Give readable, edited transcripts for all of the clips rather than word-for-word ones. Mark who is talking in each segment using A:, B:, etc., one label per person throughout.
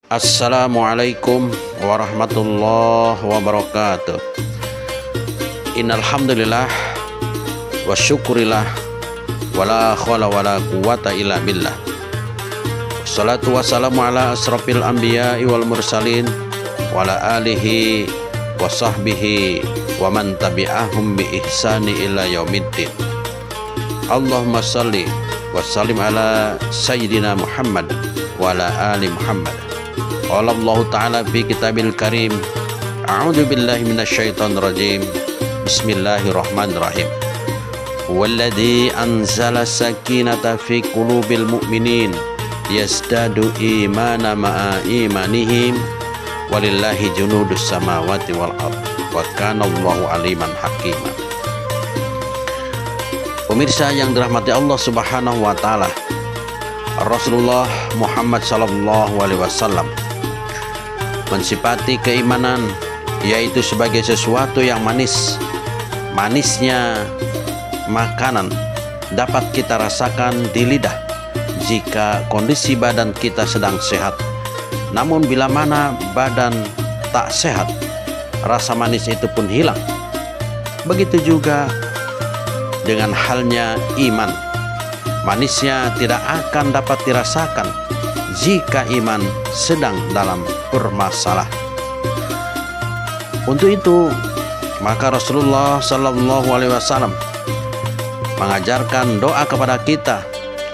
A: Assalamualaikum warahmatullahi wabarakatuh. Innal hamdalillah wa syukurillah wala haula wala quwata illa billah. Wassalatu wassalamu ala asrafil anbiya'i wal mursalin wa ala alihi wa sahbihi wa man tabi'ahum bi ihsani ila yaumiddin. Allahumma salli wa sallim ala sayyidina Muhammad wa ala ali Muhammad. Qala Allah Ta'ala fi kitabil karim, a'udzu billahi minasyaitonir rajim. Bismillahirrahmanirrahim. Walladzi anzala sakinata fi qulubil mu'minin yazdadu imana ma'a imanihim walillahi junudus samawati wal ard wa kana Allahu aliman hakima. Pemirsa yang dirahmati Allah Subhanahu wa taala, Rasulullah Muhammad sallallahu alaihi wasallam mensifati keimanan yaitu sebagai sesuatu yang manis. Manisnya makanan dapat kita rasakan di lidah jika kondisi badan kita sedang sehat. Namun bila mana badan tak sehat, rasa manis itu pun hilang. Begitu juga dengan halnya iman. Manisnya tidak akan dapat dirasakan jika iman sedang dalam bermasalah. Untuk itu maka Rasulullah Sallallahu Alaihi Wasallam mengajarkan doa kepada kita,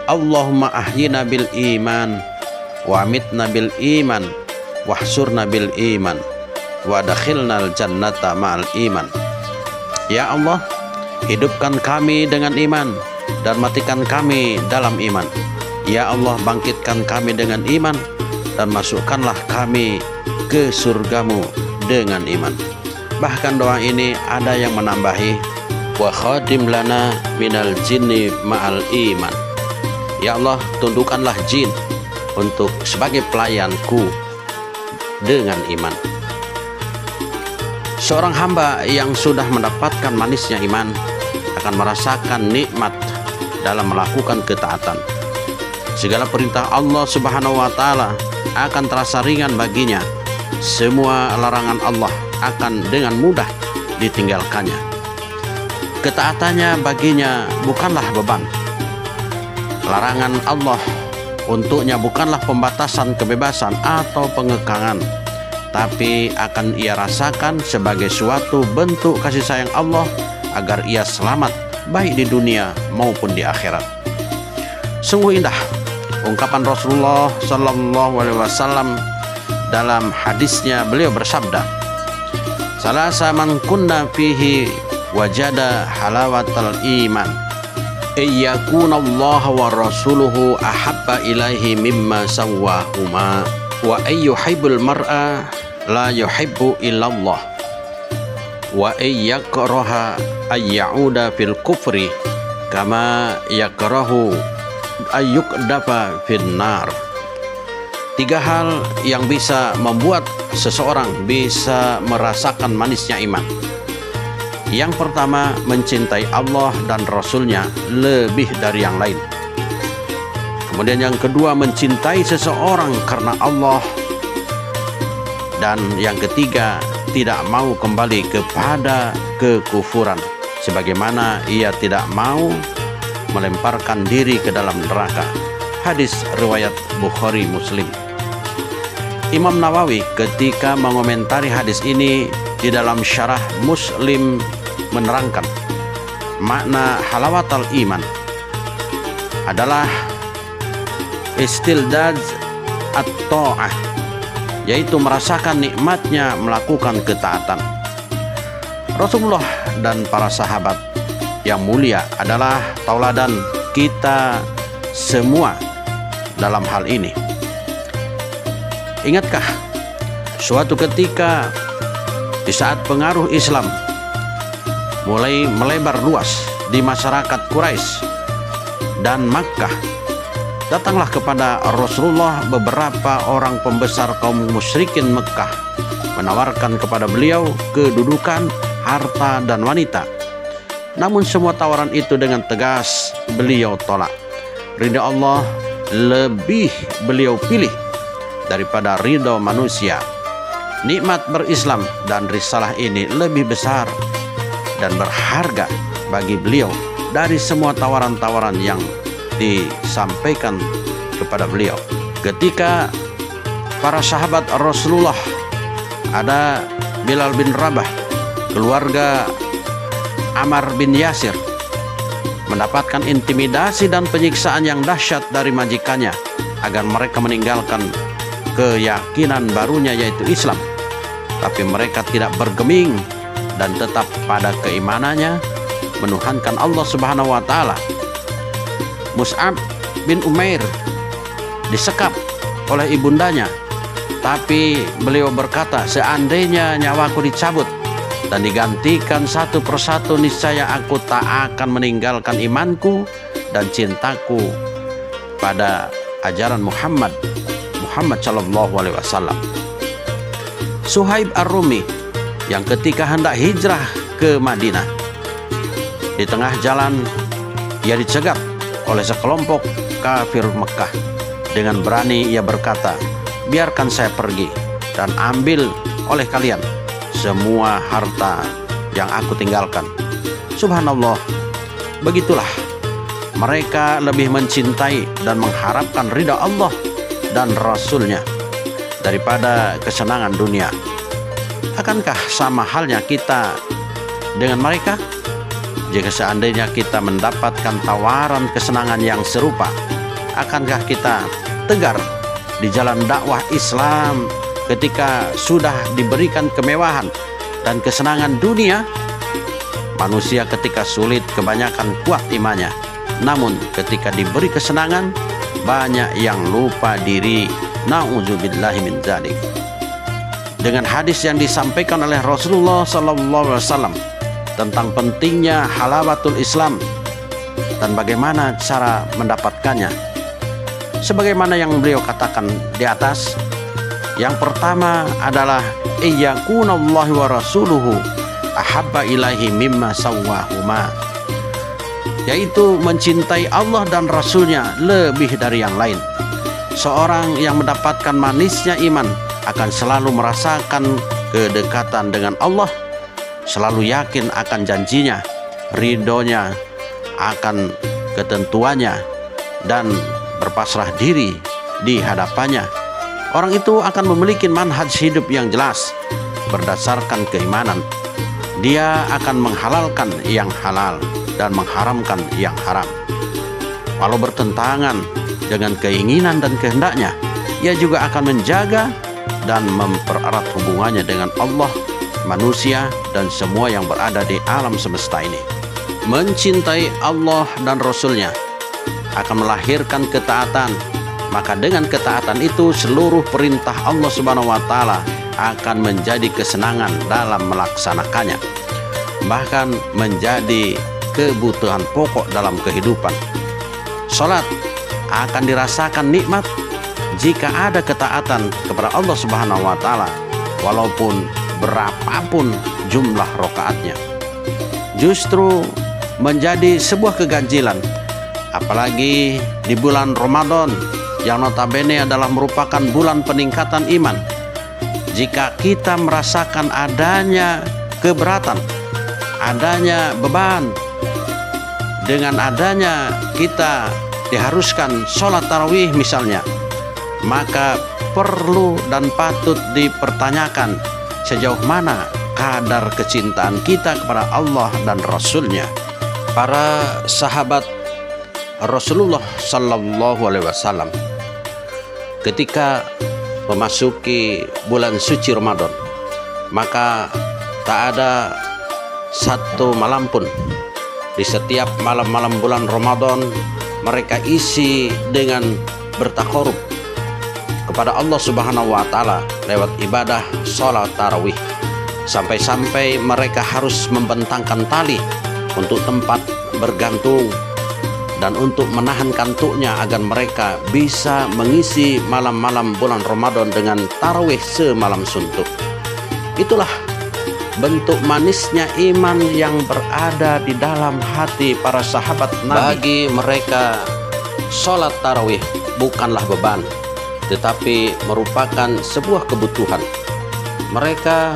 A: Allahumma ahyina bil iman wa amitna bil iman wahsurna bil iman wa dakhilnal jannata ma'al iman. Ya Allah, hidupkan kami dengan iman dan matikan kami dalam iman. Ya Allah, bangkitkan kami dengan iman dan masukkanlah kami ke surgamu dengan iman. Bahkan doa ini ada yang menambahi, wa khadim lana minal jinni ma'al iman. Ya Allah, tundukkanlah jin untuk sebagai pelayanku dengan iman. Seorang hamba yang sudah mendapatkan manisnya iman akan merasakan nikmat dalam melakukan ketaatan. Segala perintah Allah Subhanahu wa taala akan terasa ringan baginya. Semua larangan Allah akan dengan mudah ditinggalkannya. Ketaatannya baginya bukanlah beban. Larangan Allah untuknya bukanlah pembatasan kebebasan atau pengekangan, tapi akan ia rasakan sebagai suatu bentuk kasih sayang Allah agar ia selamat baik di dunia maupun di akhirat. Sungguh indah ungkapan Rasulullah Sallallahu Alaihi Wasallam dalam hadisnya. Beliau bersabda, salasa man kunna fihi wajada halawatal iman, iyyakunallaha wa rasuluhu ahabba ilaihi mimma sawwahuma, wa ayyuhibbul mar'a la yuhibbu illallah, wa iyyakraha ayyauda fil kufri kama yakrahu ayyukdafa finnar. Tiga hal yang bisa membuat seseorang bisa merasakan manisnya iman. Yang pertama, mencintai Allah dan Rasulnya lebih dari yang lain. Kemudian yang kedua, mencintai seseorang karena Allah. Dan yang ketiga, tidak mau kembali kepada kekufuran, sebagaimana ia tidak mau melemparkan diri ke dalam neraka. Hadis riwayat Bukhari Muslim. Imam Nawawi ketika mengomentari hadis ini di dalam syarah Muslim menerangkan makna halawatul iman adalah istildaz at-ta'ah, yaitu merasakan nikmatnya melakukan ketaatan. Rasulullah dan para sahabat yang mulia adalah tauladan kita semua dalam hal ini. Ingatkah suatu ketika di saat pengaruh Islam mulai melebar luas di masyarakat Quraisy dan Makkah, datanglah kepada Rasulullah beberapa orang pembesar kaum musyrikin Mekah menawarkan kepada beliau kedudukan, harta dan wanita. Namun semua tawaran itu dengan tegas beliau tolak. Ridha Allah lebih beliau pilih daripada ridho manusia. Nikmat berislam dan risalah ini lebih besar dan berharga bagi beliau dari semua tawaran-tawaran yang disampaikan kepada beliau. Ketika para sahabat Rasulullah, ada Bilal bin Rabah, keluarga Ammar bin Yasir, mendapatkan intimidasi dan penyiksaan yang dahsyat dari majikannya agar mereka meninggalkan keyakinan barunya yaitu Islam. Tapi mereka tidak bergeming dan tetap pada keimanannya, menuhankan Allah Subhanahu wa taala. Mus'ab bin Umair disekap oleh ibundanya, tapi beliau berkata, seandainya nyawaku dicabut dan digantikan satu persatu, niscaya aku tak akan meninggalkan imanku dan cintaku pada ajaran Muhammad sallallahu alaihi wasallam. Suhaib Ar-Rumi yang ketika hendak hijrah ke Madinah, di tengah jalan ia dicegat oleh sekelompok kafir Mekah. Dengan berani ia berkata, biarkan saya pergi dan ambil oleh kalian semua harta yang aku tinggalkan. Subhanallah, begitulah mereka lebih mencintai dan mengharapkan ridha Allah dan Rasulnya daripada kesenangan dunia. Akankah sama halnya kita dengan mereka? Jika seandainya kita mendapatkan tawaran kesenangan yang serupa, akankah kita tegar di jalan dakwah Islam ketika sudah diberikan kemewahan dan kesenangan dunia? Manusia ketika sulit kebanyakan kuat imannya, namun ketika diberi kesenangan banyak yang lupa diri. Na'udzubillahi min dzalik. Dengan hadis yang disampaikan oleh Rasulullah SAW tentang pentingnya halawatul Islam dan bagaimana cara mendapatkannya, sebagaimana yang beliau katakan di atas, yang pertama adalah iyyakunallahi wa rasuluhu ahabba ilaihi mimma sawwahuma, yaitu mencintai Allah dan Rasulnya lebih dari yang lain. Seorang yang mendapatkan manisnya iman akan selalu merasakan kedekatan dengan Allah, selalu yakin akan janjinya, ridhonya, akan ketentuannya, dan berpasrah diri di hadapannya. Orang itu akan memiliki manhaj hidup yang jelas berdasarkan keimanan. Dia akan menghalalkan yang halal dan mengharamkan yang haram. Walau bertentangan dengan keinginan dan kehendaknya, ia juga akan menjaga dan mempererat hubungannya dengan Allah, manusia, dan semua yang berada di alam semesta ini. Mencintai Allah dan Rasulnya akan melahirkan ketaatan, maka dengan ketaatan itu seluruh perintah Allah Subhanahu wa taala akan menjadi kesenangan dalam melaksanakannya, bahkan menjadi kebutuhan pokok dalam kehidupan. Salat akan dirasakan nikmat jika ada ketaatan kepada Allah Subhanahu wa taala, walaupun berapapun jumlah rakaatnya. Justru menjadi sebuah keganjilan, apalagi di bulan Ramadan yang notabene adalah merupakan bulan peningkatan iman. Jika kita merasakan adanya keberatan, adanya beban, dengan adanya kita diharuskan sholat tarawih misalnya, maka perlu dan patut dipertanyakan sejauh mana kadar kecintaan kita kepada Allah dan Rasulnya. Para sahabat Rasulullah Sallallahu Alaihi Wasallam ketika memasuki bulan suci Ramadan, maka tak ada satu malam pun di setiap malam-malam bulan Ramadan mereka isi dengan bertakarub kepada Allah Subhanahu wa taala lewat ibadah sholat tarawih, sampai-sampai mereka harus membentangkan tali untuk tempat bergantung dan untuk menahan kantuknya agar mereka bisa mengisi malam-malam bulan Ramadan dengan tarawih semalam suntuk. Itulah bentuk manisnya iman yang berada di dalam hati para sahabat Nabi. Bagi mereka sholat tarawih bukanlah beban, tetapi merupakan sebuah kebutuhan. Mereka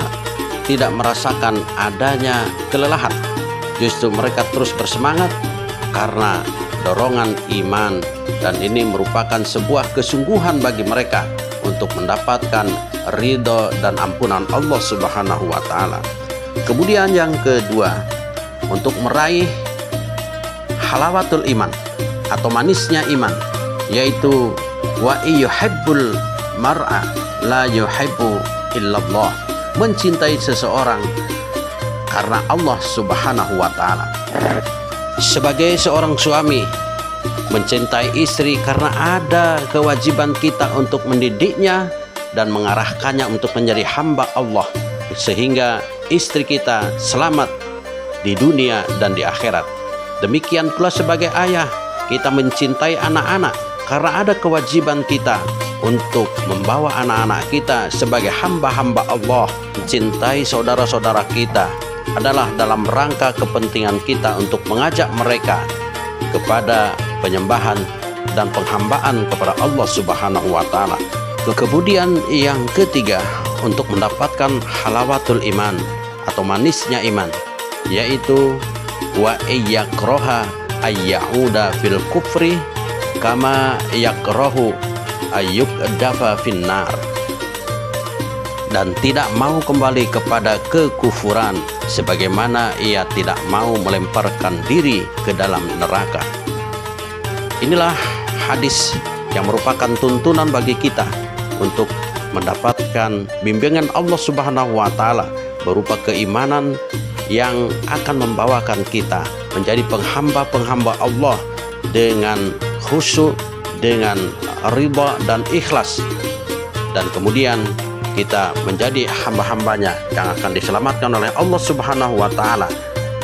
A: tidak merasakan adanya kelelahan, justru mereka terus bersemangat karena dorongan iman, dan ini merupakan sebuah kesungguhan bagi mereka untuk mendapatkan ridho dan ampunan Allah Subhanahu wa Ta'ala. Kemudian yang kedua, untuk meraih halawatul iman atau manisnya iman, yaitu wa yuhibbul mar'a la yuhibbu illallah, mencintai seseorang karena Allah Subhanahu wa Ta'ala. Sebagai seorang suami, mencintai istri karena ada kewajiban kita untuk mendidiknya dan mengarahkannya untuk menjadi hamba Allah, sehingga istri kita selamat di dunia dan di akhirat. Demikian pula sebagai ayah, kita mencintai anak-anak karena ada kewajiban kita untuk membawa anak-anak kita sebagai hamba-hamba Allah. Mencintai saudara-saudara kita adalah dalam rangka kepentingan kita untuk mengajak mereka kepada penyembahan dan penghambaan kepada Allah Subhanahu wa Ta'ala. Kemudian yang ketiga, untuk mendapatkan halawatul iman atau manisnya iman, yaitu wa yakraha ayyauda fil kufri kama yakrahu ayyuqdafa finnar, dan tidak mau kembali kepada kekufuran sebagaimana ia tidak mau melemparkan diri ke dalam neraka. Inilah hadis yang merupakan tuntunan bagi kita untuk mendapatkan bimbingan Allah Subhanahu wa Ta'ala berupa keimanan yang akan membawakan kita menjadi penghamba-penghamba Allah dengan khusyuk, dengan ridha dan ikhlas, dan kemudian kita menjadi hamba-hambanya yang akan diselamatkan oleh Allah Subhanahu wa Ta'ala,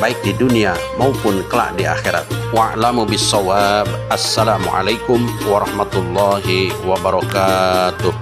A: baik di dunia maupun kelak di akhirat. Wa'lamu bis-shawab. Assalamualaikum warahmatullahi wabarakatuh.